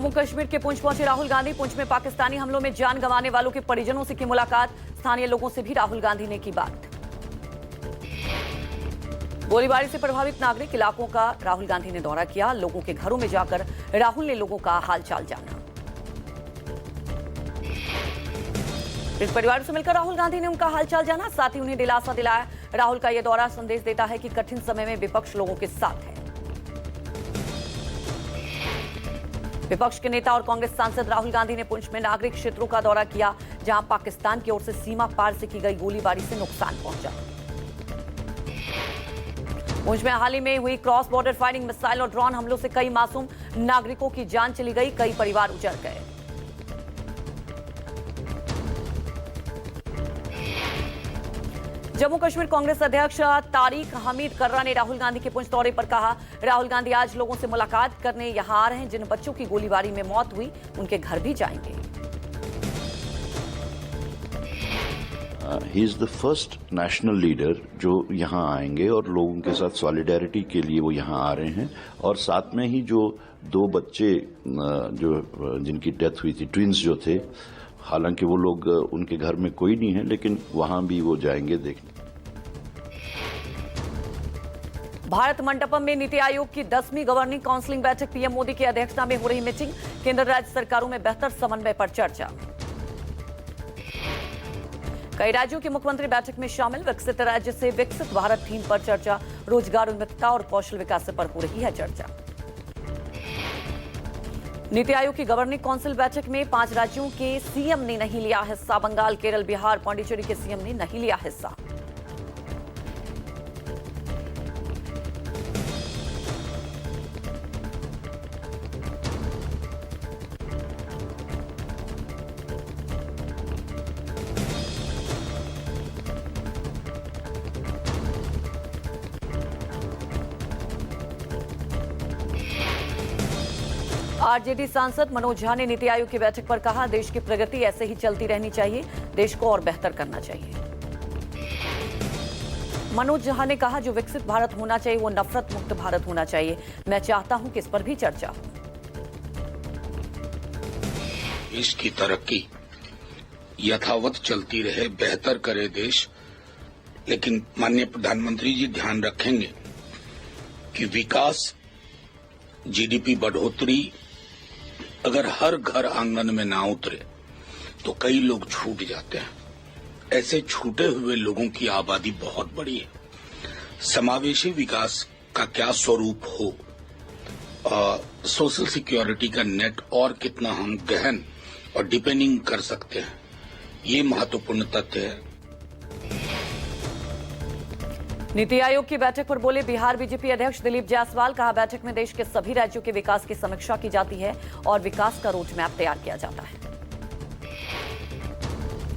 जम्मू कश्मीर के पुंछ पहुंचे राहुल गांधी। पुंछ में पाकिस्तानी हमलों में जान गंवाने वालों के परिजनों से की मुलाकात। स्थानीय लोगों से भी राहुल गांधी ने की बात। गोलीबारी से प्रभावित नागरिक इलाकों का राहुल गांधी ने दौरा किया। लोगों के घरों में जाकर राहुल ने लोगों का हालचाल जाना। इस परिवार से मिलकर राहुल गांधी ने उनका हालचाल जाना, साथ ही उन्हें दिलासा दिलाया। राहुल का यह दौरा संदेश देता है कि कठिन समय में विपक्ष लोगों के साथ है। विपक्ष के नेता और कांग्रेस सांसद राहुल गांधी ने पुंछ में नागरिक क्षेत्रों का दौरा किया, जहां पाकिस्तान की ओर से सीमा पार से की गई गोलीबारी से नुकसान पहुंचा। पुंछ में हाल ही में हुई क्रॉस बॉर्डर फायरिंग, मिसाइल और ड्रोन हमलों से कई मासूम नागरिकों की जान चली गई, कई परिवार उजड़ गए। जम्मू कश्मीर कांग्रेस अध्यक्ष तारिक हमीद कर्रा ने राहुल गांधी के पुंछ दौरे पर कहा, राहुल गांधी आज लोगों से मुलाकात करने यहां आ रहे हैं। जिन बच्चों की गोलीबारी में मौत हुई उनके घर भी जाएंगे। He is the first national leader जो यहां आएंगे और लोगों के साथ सॉलिडेरिटी के लिए वो यहां आ रहे हैं। और साथ में ही जो 2 बच्चे जो जिनकी डेथ हुई थी, ट्विंस जो थे, हालांकि वो लोग उनके घर में कोई नहीं है, लेकिन वहां भी वो जाएंगे देखने। भारत मंडपम में नीति आयोग की 10वीं गवर्निंग काउंसिलिंग बैठक। पीएम मोदी की अध्यक्षता में हो रही मीटिंग। केंद्र राज्य सरकारों में बेहतर समन्वय पर चर्चा। कई राज्यों के मुख्यमंत्री बैठक में शामिल। विकसित राज्य से विकसित भारत थीम पर चर्चा। रोजगार उन्मुखता और कौशल विकास पर हो रही है चर्चा। नीति आयोग की गवर्निंग काउंसिल बैठक में 5 राज्यों के सीएम ने नहीं लिया हिस्सा। बंगाल, केरल, बिहार, पांडिचेरी के सीएम ने नहीं लिया हिस्सा। आरजेडी सांसद मनोज झा ने नीति आयोग की बैठक पर कहा, देश की प्रगति ऐसे ही चलती रहनी चाहिए, देश को और बेहतर करना चाहिए। मनोज झा ने कहा, जो विकसित भारत होना चाहिए वो नफरत मुक्त भारत होना चाहिए। मैं चाहता हूं कि इस पर भी चर्चा हो। इसकी तरक्की यथावत चलती रहे, बेहतर करे देश। लेकिन माननीय प्रधानमंत्री जी ध्यान रखेंगे कि विकास, जीडीपी बढ़ोतरी अगर हर घर आंगन में ना उतरे तो कई लोग छूट जाते हैं। ऐसे छूटे हुए लोगों की आबादी बहुत बड़ी है। समावेशी विकास का क्या स्वरूप हो, सोशल सिक्योरिटी का नेट और कितना हम गहन और डिपेंडिंग कर सकते हैं, ये महत्वपूर्ण तथ्य है। नीति आयोग की बैठक पर बोले बिहार बीजेपी अध्यक्ष दिलीप जायसवाल। कहा, बैठक में देश के सभी राज्यों के विकास की समीक्षा की जाती है और विकास का रोड मैप तैयार किया जाता है।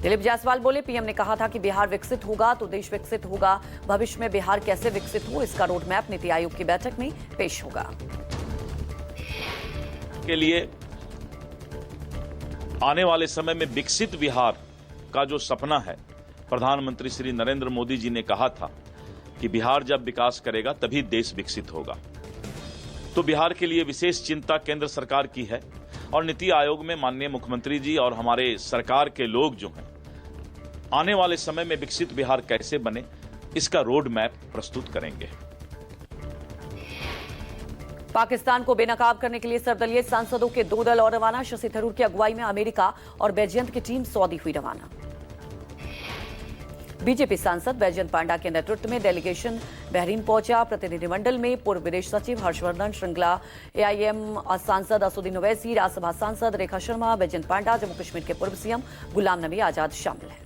दिलीप जायसवाल बोले, पीएम ने कहा था कि बिहार विकसित होगा तो देश विकसित होगा। भविष्य में बिहार कैसे विकसित हो, इसका रोड मैप नीति आयोग की बैठक में पेश होगा। के लिए आने वाले समय में विकसित बिहार का जो सपना है, प्रधानमंत्री श्री नरेंद्र मोदी जी ने कहा था कि बिहार जब विकास करेगा तभी देश विकसित होगा। तो बिहार के लिए विशेष चिंता केंद्र सरकार की है और नीति आयोग में माननीय मुख्यमंत्री जी और हमारे सरकार के लोग जो हैं, आने वाले समय में विकसित बिहार कैसे बने, इसका रोड मैप प्रस्तुत करेंगे। पाकिस्तान को बेनकाब करने के लिए सर्वदलीय सांसदों के 2 दल और रवाना। शशि थरूर की अगुवाई में अमेरिका और बैजयंत की टीम सऊदी हुई रवाना। बीजेपी सांसद बैजयंत पांडा के नेतृत्व में डेलीगेशन बहरीन पहुंचा। प्रतिनिधिमंडल में पूर्व विदेश सचिव हर्षवर्धन श्रृंगला, एआईएम सांसद असुद्दीन ओवैसी, राज्यसभा सांसद रेखा शर्मा, बैजयंत पांडा, जम्मू कश्मीर के पूर्व सीएम गुलाम नबी आजाद शामिल हैं।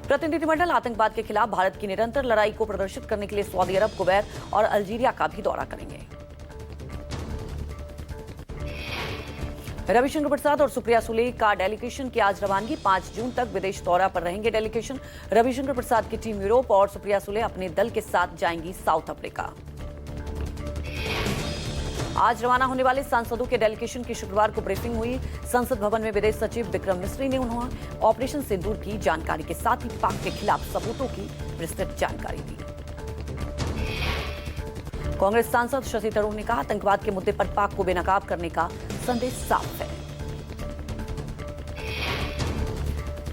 प्रतिनिधिमंडल आतंकवाद के खिलाफ भारत की निरंतर लड़ाई को प्रदर्शित करने के लिए सऊदी अरब, कुवैत और अल्जीरिया का भी दौरा करेंगे। रविशंकर प्रसाद और सुप्रिया सुले का डेलीगेशन की आज रवानगी। 5 जून तक विदेश दौरा पर रहेंगे डेलीगेशन। रविशंकर प्रसाद की टीम यूरोप और सुप्रिया सुले अपने दल के साथ जाएंगी साउथ अफ्रीका। आज रवाना होने वाले सांसदों के डेलीगेशन की शुक्रवार को ब्रीफिंग हुई। संसद भवन में विदेश सचिव विक्रम मिस्री ने उन्हें ऑपरेशन सिंदूर की जानकारी के साथ ही पाक के खिलाफ सबूतों की विस्तृत जानकारी दी। कांग्रेस सांसद शशि थरूर ने कहा, आतंकवाद के मुद्दे पर पाक को बेनकाब करने का संदेश साफ है।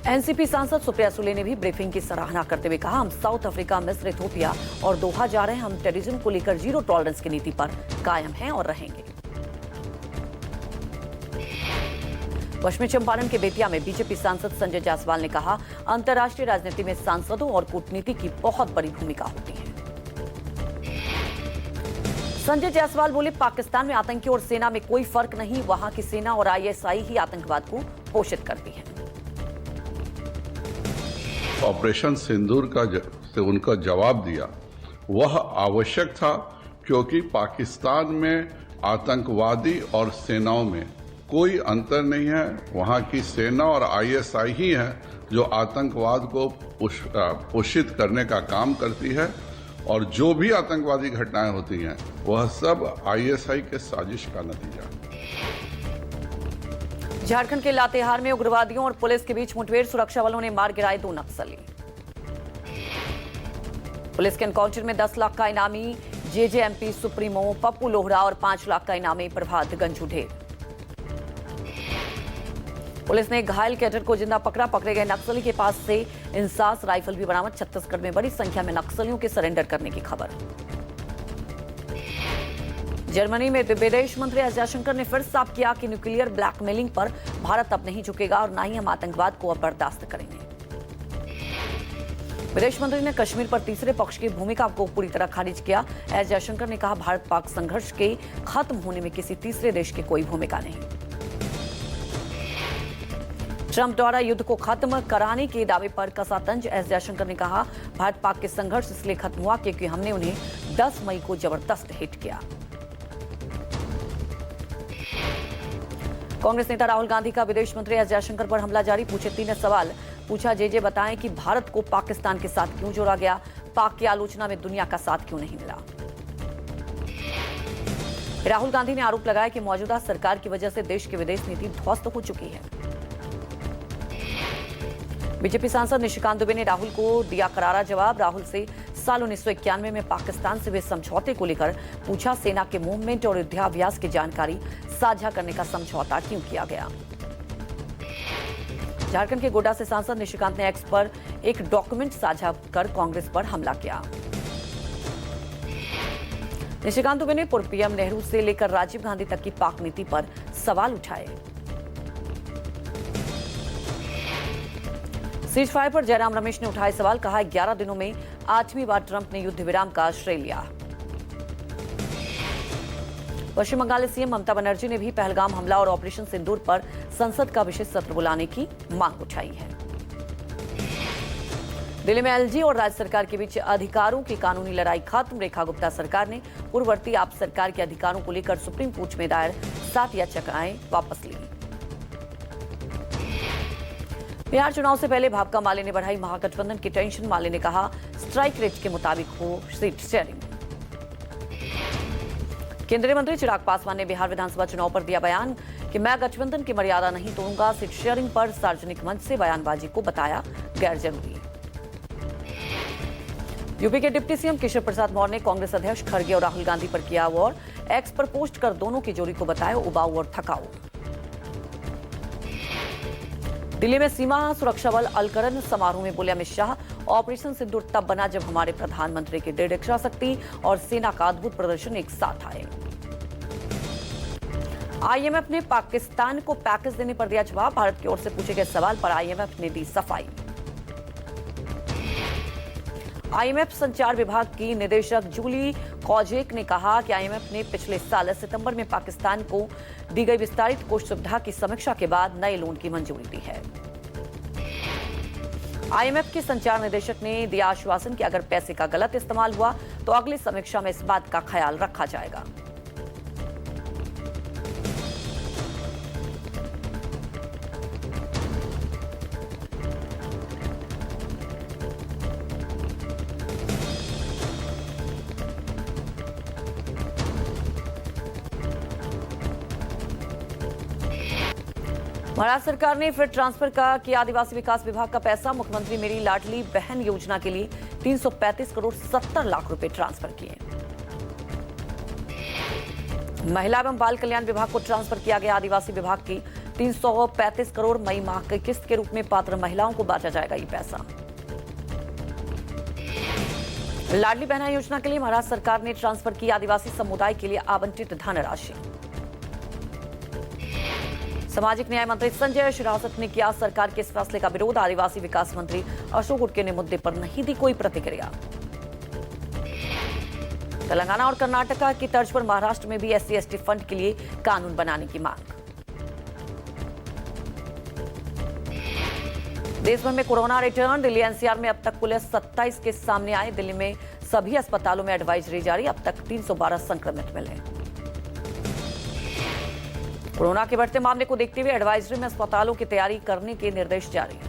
एनसीपी सांसद सुप्रिया सुले ने भी ब्रीफिंग की सराहना करते हुए कहा, हम साउथ अफ्रीका, मिस्र, इथोपिया और दोहा जा रहे हैं। हम टेररिज्म को लेकर जीरो टॉलरेंस की नीति पर कायम हैं और रहेंगे। पश्चिमी चंपारण के बेतिया में बीजेपी सांसद संजय जायसवाल ने कहा, अंतर्राष्ट्रीय राजनीति में सांसदों और कूटनीति की बहुत बड़ी भूमिका होती है। संजय जायसवाल बोले, पाकिस्तान में आतंकी और सेना में कोई फर्क नहीं, वहां की सेना और आईएसआई ही आतंकवाद को पोषित करती है। ऑपरेशन सिंदूर से उनका जवाब दिया वह आवश्यक था, क्योंकि पाकिस्तान में आतंकवादी और सेनाओं में कोई अंतर नहीं है। वहां की सेना और आईएसआई ही है जो आतंकवाद को पोषित करने का काम करती है, और जो भी आतंकवादी घटनाएं होती हैं वह सब आईएसआई के साजिश का नतीजा है। झारखंड के लातेहार में उग्रवादियों और पुलिस के बीच मुठभेड़, सुरक्षा बलों ने मार गिराए 2 नक्सली। पुलिस के एनकाउंटर में 10 लाख का इनामी जेजेएमपी सुप्रीमो पप्पू लोहड़ा और 5 लाख का इनामी प्रभात गंजू ढेर। पुलिस ने घायल कैडर को जिंदा पकड़ा। पकड़े गए नक्सली के पास से इंसास राइफल भी बरामद। छत्तीसगढ़ में बड़ी संख्या में नक्सलियों के सरेंडर करने की खबर। जर्मनी में विदेश मंत्री एस जयशंकर ने फिर साफ किया कि न्यूक्लियर ब्लैकमेलिंग पर भारत अब नहीं झुकेगा और न ही हम आतंकवाद को अब बर्दाश्त करेंगे। विदेश मंत्री ने कश्मीर पर तीसरे पक्ष की भूमिका को पूरी तरह खारिज किया। एस जयशंकर ने कहा, भारत पाक संघर्ष के खत्म होने में किसी तीसरे देश की कोई भूमिका नहीं। ट्रंप द्वारा युद्ध को खत्म कराने के दावे पर कसा तंज। एस जयशंकर ने कहा, भारत पाक के संघर्ष इसलिए खत्म हुआ क्योंकि हमने उन्हें 10 मई को जबरदस्त हिट किया। कांग्रेस नेता राहुल गांधी का विदेश मंत्री एस जयशंकर पर हमला जारी। पूछे 3 सवाल। पूछा, जे बताएं कि भारत को पाकिस्तान के साथ क्यों जोड़ा गया, पाक की आलोचना में दुनिया का साथ क्यों नहीं मिला। राहुल गांधी ने आरोप लगाया कि मौजूदा सरकार की वजह से देश की विदेश नीति ध्वस्त हो चुकी है। बीजेपी सांसद निशिकांत दुबे ने राहुल को दिया करारा जवाब। राहुल से साल 1991 में पाकिस्तान से हुए समझौते को लेकर पूछा, सेना के मूवमेंट और युद्धाभ्यास की जानकारी साझा करने का समझौता क्यों किया गया। झारखंड के गोड्डा से सांसद निशिकांत ने एक्स पर एक डॉक्यूमेंट साझा कर कांग्रेस पर हमला किया। निशिकांत दुबे ने पूर्व पीएम नेहरू से लेकर राजीव गांधी तक की पाक नीति पर सवाल उठाए। सीज फायर पर जयराम रमेश ने उठाए सवाल। कहा, 11 दिनों में 8वीं बार ट्रंप ने युद्ध विराम का श्रेय लिया। पश्चिम बंगाल सीएम ममता बनर्जी ने भी पहलगाम हमला और ऑपरेशन सिंदूर पर संसद का विशेष सत्र बुलाने की मांग उठाई है। दिल्ली में एलजी और राज्य सरकार के बीच अधिकारों की कानूनी लड़ाई खत्म। रेखा गुप्ता सरकार ने पूर्ववर्ती आप सरकार के अधिकारों को लेकर सुप्रीम कोर्ट में दायर 7 याचिकाएं वापस ली। बिहार चुनाव से पहले भाकपा माले ने बढ़ाई महागठबंधन की टेंशन। माले ने कहा, स्ट्राइक रेट के मुताबिक हो सीट शेयरिंग। केंद्रीय मंत्री चिराग पासवान ने बिहार विधानसभा चुनाव पर दिया बयान कि मैं गठबंधन की मर्यादा नहीं तोड़ूंगा। सीट शेयरिंग पर सार्वजनिक मंच से बयानबाजी को बताया गैर जरूरी। यूपी के डिप्टी सीएम केशव प्रसाद मौर्य ने कांग्रेस अध्यक्ष खड़गे और राहुल गांधी पर किया वॉर। एक्स पर पोस्ट कर दोनों की जोड़ी को बताया उबाऊ और थकाऊ। दिल्ली में सीमा सुरक्षा बल अलकरन समारोह में बोले अमित शाह, ऑपरेशन सिंदूर तब बना जब हमारे प्रधानमंत्री की दृढ़ इच्छा शक्ति और सेना का अद्भुत प्रदर्शन एक साथ आए। आईएमएफ ने पाकिस्तान को पैकेज देने पर दिया जवाब। भारत की ओर से पूछे गए सवाल पर आईएमएफ ने दी सफाई। आईएमएफ संचार विभाग की निदेशक जूली कॉजेक ने कहा कि आईएमएफ ने पिछले साल सितंबर में पाकिस्तान को दी गई विस्तारित कोष सुविधा की समीक्षा के बाद नए लोन की मंजूरी दी है। आईएमएफ के संचार निदेशक ने दिया आश्वासन कि अगर पैसे का गलत इस्तेमाल हुआ तो अगली समीक्षा में इस बात का ख्याल रखा जाएगा। महाराष्ट्र सरकार ने फिर ट्रांसफर का किया आदिवासी विकास विभाग का पैसा। मुख्यमंत्री मेरी लाडली बहन योजना के लिए 335 करोड़ 70 लाख रुपए ट्रांसफर किए। महिला एवं बाल कल्याण विभाग को ट्रांसफर किया गया। आदिवासी विभाग की 335 करोड़ मई माह की किस्त के रूप में पात्र महिलाओं को बांटा जाएगा ये पैसा। लाडली बहना योजना के लिए महाराष्ट्र सरकार ने ट्रांसफर की आदिवासी समुदाय के लिए आवंटित धनराशि। सामाजिक न्याय मंत्री संजय श्रीवास्तव ने किया सरकार के इस फैसले का विरोध। आदिवासी विकास मंत्री अशोक उटके ने मुद्दे पर नहीं दी कोई प्रतिक्रिया। तेलंगाना और कर्नाटका की तर्ज पर महाराष्ट्र में भी SC/ST फंड के लिए कानून बनाने की मांग। देश भर में कोरोना रिटर्न। दिल्ली NCR में अब तक कुल 27 केस सामने आए। दिल्ली में सभी अस्पतालों में एडवाइजरी जारी। अब तक 312 संक्रमित मिले। कोरोना के बढ़ते मामले को देखते हुए एडवाइजरी में अस्पतालों की तैयारी करने के निर्देश जारी।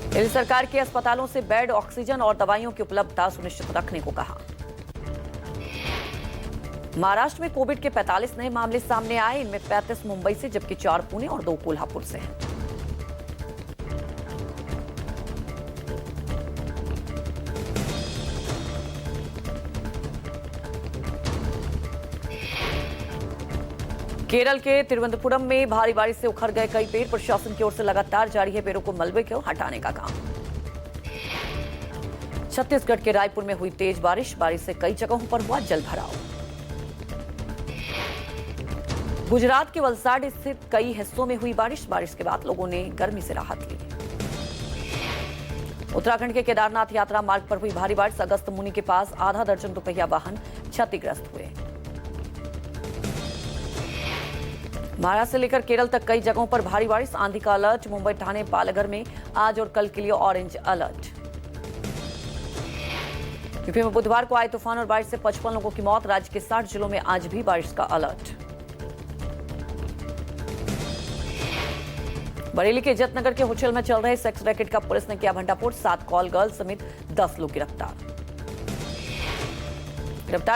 दिल्ली सरकार के अस्पतालों से बेड, ऑक्सीजन और दवाइयों की उपलब्धता सुनिश्चित रखने को कहा। महाराष्ट्र में कोविड के 45 नए मामले सामने आए। इनमें 35 मुंबई से, जबकि 4 पुणे और 2 कोल्हापुर से हैं। केरल के तिरुवनंतपुरम में भारी बारिश से उखड़ गए कई पेड़। प्रशासन की ओर से लगातार जारी है पेड़ों को मलबे को हटाने का काम। छत्तीसगढ़ के रायपुर में हुई तेज बारिश से कई जगहों पर हुआ जलभराव। गुजरात के वलसाड स्थित कई हिस्सों में हुई बारिश के बाद लोगों ने गर्मी से राहत ली। उत्तराखंड के केदारनाथ यात्रा मार्ग पर हुई भारी बारिश। अगस्त मुनि के पास आधा दर्जन दोपहिया वाहन क्षतिग्रस्त हुए। महाराष्ट्र से लेकर केरल तक कई जगहों पर भारी बारिश। आंधी का अलर्ट। मुंबई, ठाणे, पालघर में आज और कल के लिए ऑरेंज अलर्ट। यूपी में बुधवार को आए तूफान और बारिश से 55 लोगों की मौत। राज्य के 60 जिलों में आज भी बारिश का अलर्ट। बरेली के इज्जतनगर के होटल में चल रहे सेक्स रैकेट का पुलिस ने किया भंडाफोड़। 7 कॉल गर्ल्स समेत 10 लोग गिरफ्तार।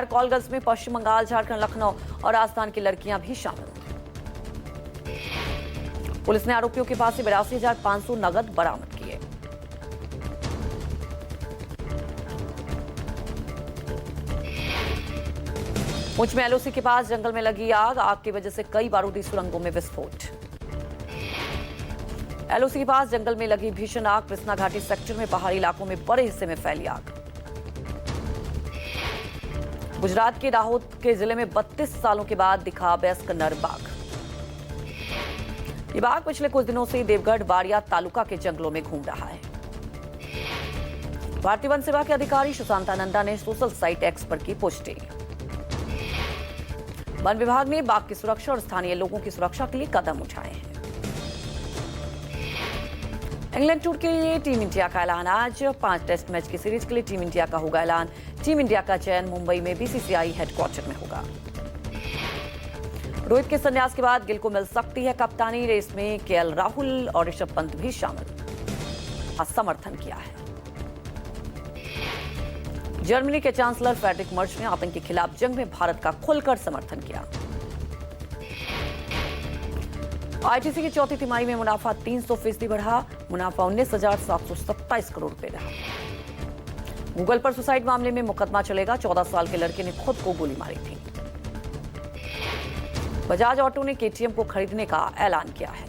कॉल गर्ल्स में पश्चिम बंगाल, झारखंड, लखनऊ और राजस्थान की लड़कियां भी शामिल। पुलिस ने आरोपियों के पास से 82,500 नगद बरामद किए। पुंछ में LOC के पास जंगल में लगी आग की वजह से कई बारूदी सुरंगों में विस्फोट। LOC के पास जंगल में लगी भीषण आग। कृष्णा घाटी सेक्टर में पहाड़ी इलाकों में बड़े हिस्से में फैली आग। गुजरात के दाहोद के जिले में 32 सालों के बाद दिखा वयस्क नर बाघ। ये बाघ पिछले कुछ दिनों से देवगढ़ बाड़िया तालुका के जंगलों में घूम रहा है। भारतीय वन सेवा के अधिकारी सुशांतानंदा ने सोशल साइट X पर की पुष्टि। वन विभाग ने बाघ की सुरक्षा और स्थानीय लोगों की सुरक्षा के लिए कदम उठाए हैं। इंग्लैंड टूर के लिए टीम इंडिया का ऐलान। आज 5 टेस्ट मैच की सीरीज के लिए टीम इंडिया का होगा ऐलान। टीम इंडिया का चयन मुंबई में BCCI हेडक्वार्टर में होगा। रोहित के संन्यास के बाद गिल को मिल सकती है कप्तानी। रेस में KL राहुल और ऋषभ पंत भी शामिल। समर्थन किया है। जर्मनी के चांसलर फ्रेडरिक मर्च ने आतंक के खिलाफ जंग में भारत का खुलकर समर्थन किया। ITC की चौथी तिमाही में मुनाफा 300% बढ़ा। मुनाफा 19,727 करोड़ रुपए रहा। गूगल पर सुसाइड मामले में मुकदमा चलेगा। 14 साल के लड़के ने खुद को गोली मारी थी। बजाज ऑटो ने KTM को खरीदने का ऐलान किया है।